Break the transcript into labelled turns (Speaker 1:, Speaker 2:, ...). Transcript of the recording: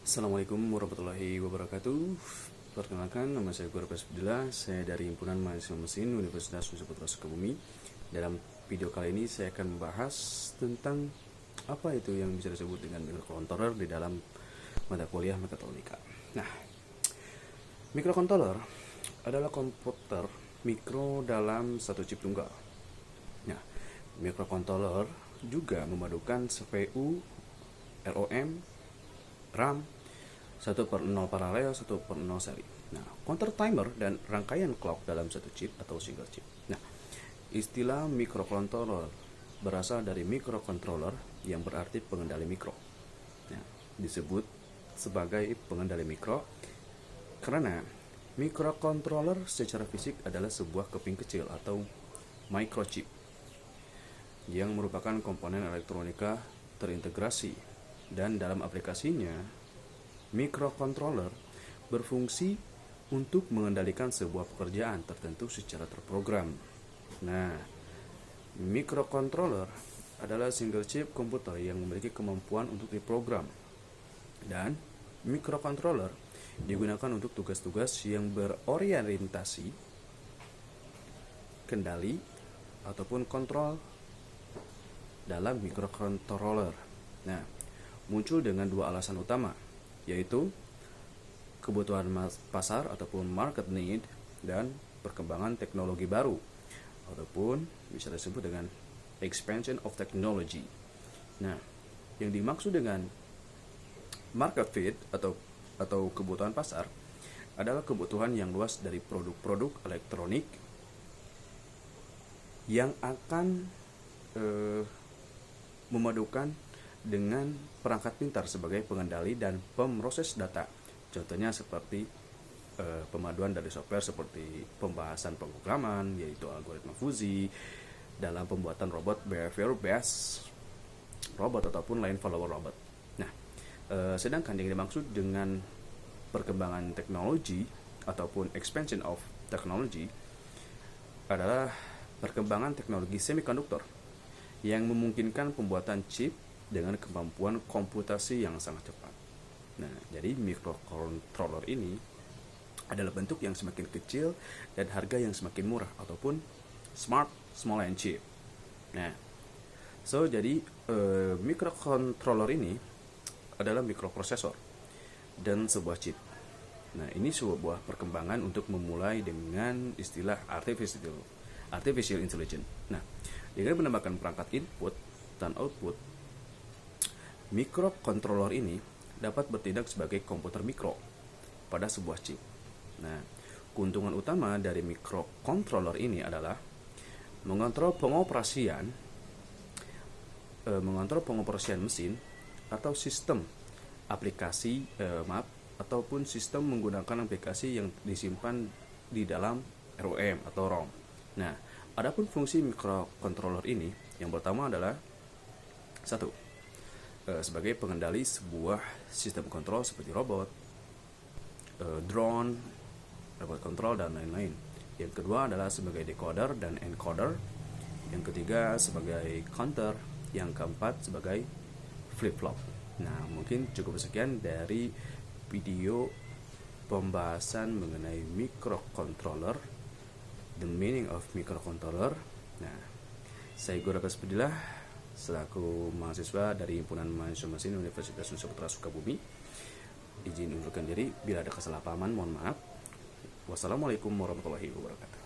Speaker 1: Assalamualaikum warahmatullahi wabarakatuh. Perkenalkan, nama saya Guru Pesbdillah. Saya dari Himpunan Mahasiswa Mesin Universitas Nusa Sukabumi. Dalam video kali ini saya akan membahas tentang apa itu yang bisa disebut dengan microcontroller di dalam mata kuliah mekatronika. Nah, microcontroller adalah komputer mikro dalam satu chip tunggal. Nah, microcontroller juga memadukan CPU, ROM, RAM, 1/0 paralel, 1/0 seri. Nah, counter timer dan rangkaian clock dalam satu chip atau single chip. Nah, istilah microcontroller berasal dari microcontroller yang berarti pengendali mikro. Nah, disebut sebagai pengendali mikro karena microcontroller secara fisik adalah sebuah keping kecil atau microchip yang merupakan komponen elektronika terintegrasi, dan dalam aplikasinya microcontroller berfungsi untuk mengendalikan sebuah pekerjaan tertentu secara terprogram. Nah, microcontroller adalah single chip komputer yang memiliki kemampuan untuk diprogram, dan microcontroller digunakan untuk tugas-tugas yang berorientasi kendali ataupun kontrol dalam microcontroller. Nah, muncul dengan dua alasan utama, yaitu kebutuhan pasar ataupun market need dan perkembangan teknologi baru ataupun bisa disebut dengan expansion of technology. Nah, yang dimaksud dengan market fit atau kebutuhan pasar adalah kebutuhan yang luas dari produk-produk elektronik yang akan memadukan dengan perangkat pintar sebagai pengendali dan pemroses data. Contohnya seperti pemaduan dari software seperti pembahasan pemrograman, yaitu algoritma fuzzy, dalam pembuatan robot behavior based robot ataupun line follower robot. Nah, sedangkan yang dimaksud dengan perkembangan teknologi ataupun expansion of technology adalah perkembangan teknologi semikonduktor yang memungkinkan pembuatan chip dengan kemampuan komputasi yang sangat cepat. Nah, jadi microcontroller ini adalah bentuk yang semakin kecil dan harga yang semakin murah ataupun smart, small and cheap. Nah, jadi microcontroller ini adalah mikroprosesor dan sebuah chip. Nah, ini sebuah perkembangan untuk memulai dengan istilah artificial intelligence. Nah, dengan menambahkan perangkat input dan output, microcontroller ini dapat bertindak sebagai komputer mikro pada sebuah chip. Nah, keuntungan utama dari microcontroller ini adalah mengontrol pengoperasian mesin atau sistem aplikasi ataupun sistem menggunakan aplikasi yang disimpan di dalam ROM atau ROM. Nah, adapun fungsi microcontroller ini yang pertama adalah sebagai pengendali sebuah sistem kontrol seperti robot, drone, robot kontrol, dan lain-lain. Yang kedua adalah sebagai decoder dan encoder. Yang ketiga sebagai counter. Yang keempat sebagai flip-flop. Nah, mungkin cukup sekian dari video pembahasan mengenai microcontroller, the meaning of microcontroller. Nah, saya Guru Pesbdillah selaku mahasiswa dari Himpunan Mahasiswa Mesin Universitas Nusa Sukabumi. Izin undurkan diri, bila ada kesalahpahaman mohon maaf. Wassalamualaikum warahmatullahi wabarakatuh.